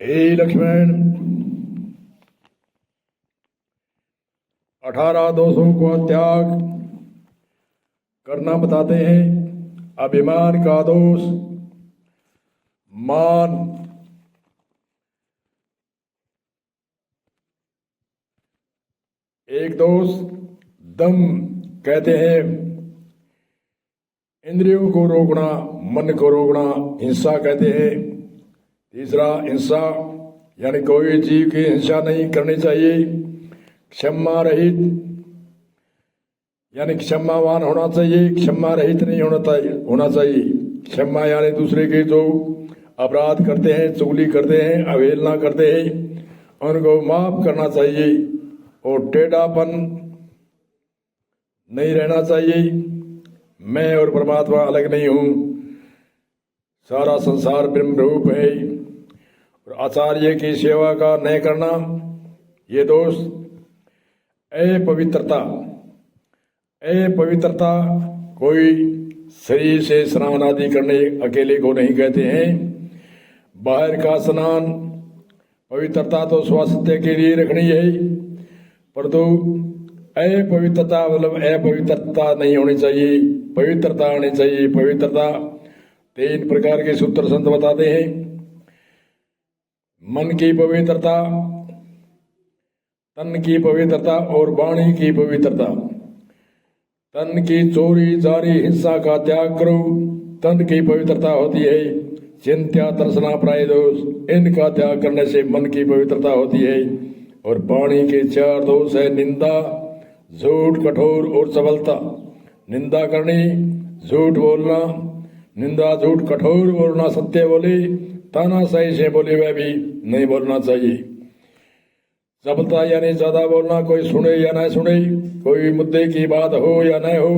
हे लक्ष्मण, 18 दोषों को त्याग करना बताते हैं। अभिमान का दोष, मान, एक दोष दम कहते हैं, इंद्रियों को रोकना, मन को रोकना हिंसा कहते हैं। तीसरा हिंसा यानी कोई जीव की हिंसा नहीं करनी चाहिए। क्षमा रहित यानी क्षमावान होना चाहिए, क्षमा रहित नहीं होना चाहिए। क्षमा यानी दूसरे के जो अपराध करते हैं, चुगली करते हैं, अवहेलना करते हैं, उनको माफ करना चाहिए। और टेढ़ापन नहीं रहना चाहिए। मैं और परमात्मा अलग नहीं हूं, सारा संसार ब्रह्म रूप है। और आचार्य की सेवा का नहीं करना, ये दोष। अपवित्रता, अपवित्रता कोई शरीर से स्नान आदि करने अकेले को नहीं कहते हैं। बाहर का स्नान, पवित्रता तो स्वास्थ्य के लिए रखनी है, परंतु अपवित्रता मतलब अपवित्रता नहीं होनी चाहिए, पवित्रता होनी चाहिए। पवित्रता 3 प्रकार के सूत्र संत बताते हैं। मन की पवित्रता, तन की पवित्रता और वाणी की पवित्रता। तन की चोरी जारी हिंसा का त्याग करो, तन की पवित्रता होती है। चिंत्या तर्सना प्राय दोष, इनका त्याग करने से मन की पवित्रता होती है। और वाणी के 4 दोष है, निंदा, झूठ, कठोर और सबलता। निंदा करनी, झूठ बोलना, निंदा, झूठ, कठोर बोलना, सत्य बोले, तानाशाही से बोले वह भी नहीं बोलना चाहिए। सबलता यानी ज्यादा बोलना, कोई सुने या न सुने, कोई मुद्दे की बात हो या न हो,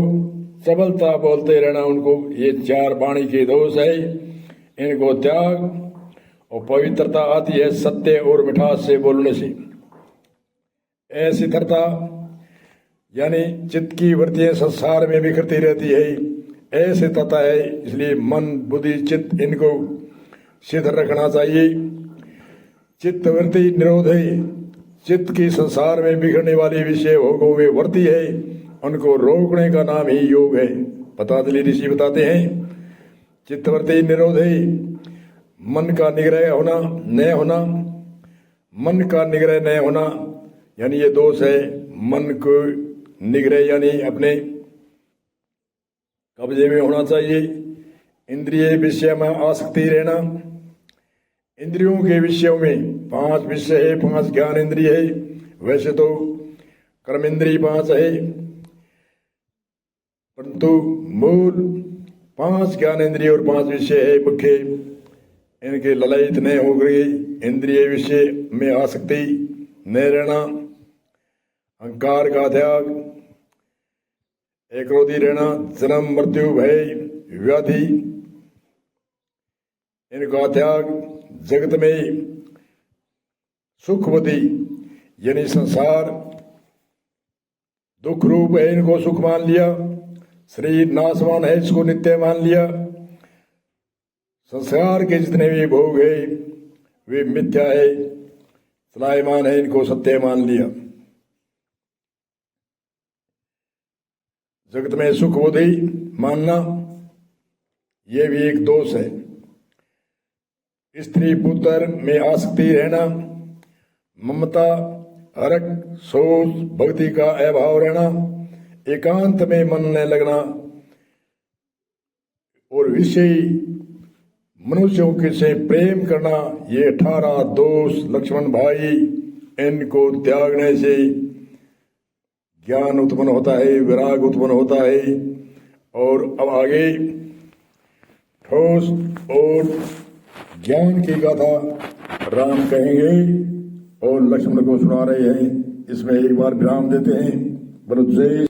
सबलता बोलते रहना उनको। ये 4 वाणी के दोष है, इनको त्याग। और पवित्रता आती है सत्य और मिठास से बोलने से। अस्थिरता यानी चित्त की वृत्तियां संसार में बिखरती रहती है, ऐसे तथा है। इसलिए मन, बुद्धि, चित्त इनको सिद्ध रखना चाहिए। चित्त वृत्ति निरोध है, चित्त की संसार में बिखरने वाली विषय भोगों में वृत्ति है, उनको रोकने का नाम ही योग है। पतंजलि ऋषि बताते हैं चित्तवृत्ति निरोध है। मन का निग्रह होना, न होना, मन का निग्रह न होना यानी ये दोष है। मन को निग्रह यानी अपने कब्जे में होना चाहिए। इंद्रिय विषय में आसक्ति रहना, इंद्रियों के विषयों में 5 विषय है, 5 ज्ञान इंद्रिय है। वैसे तो कर्म इंद्रिय 5 है, परंतु मूल 5 ज्ञान इंद्रिय और 5 विषय है मुख्य। इनके ललायत न हो गई, इंद्रिय विषय में आसक्ति न रहना, अहंकार का त्याग, एकरोधी रहना, जन्म मृत्यु भय व्याधि इनका त्याग। जगत में सुखवती यानी संसार दुख रूप है, इनको सुख मान लिया। शरीर नाशवान है, इसको नित्य मान लिया। संसार के जितने भी भोग है वे मिथ्या है, चलायमान है, इनको सत्य मान लिया। जगत में सुख बुद्धि मानना यह भी एक दोष है। स्त्री पुत्र में आसक्ति रहना, ममता, हरक, सोच, भक्ति का अभाव रहना, एकांत में मन न लगना और विषय मनुष्यों के से प्रेम करना, ये 18 दोष लक्ष्मण भाई, इनको त्यागने से ज्ञान उत्पन्न होता है, विराग उत्पन्न होता है। और अब आगे ठोस और ज्ञान की गाथा राम कहेंगे और लक्ष्मण को सुना रहे हैं। इसमें एक बार विराम देते हैं। बोलो जय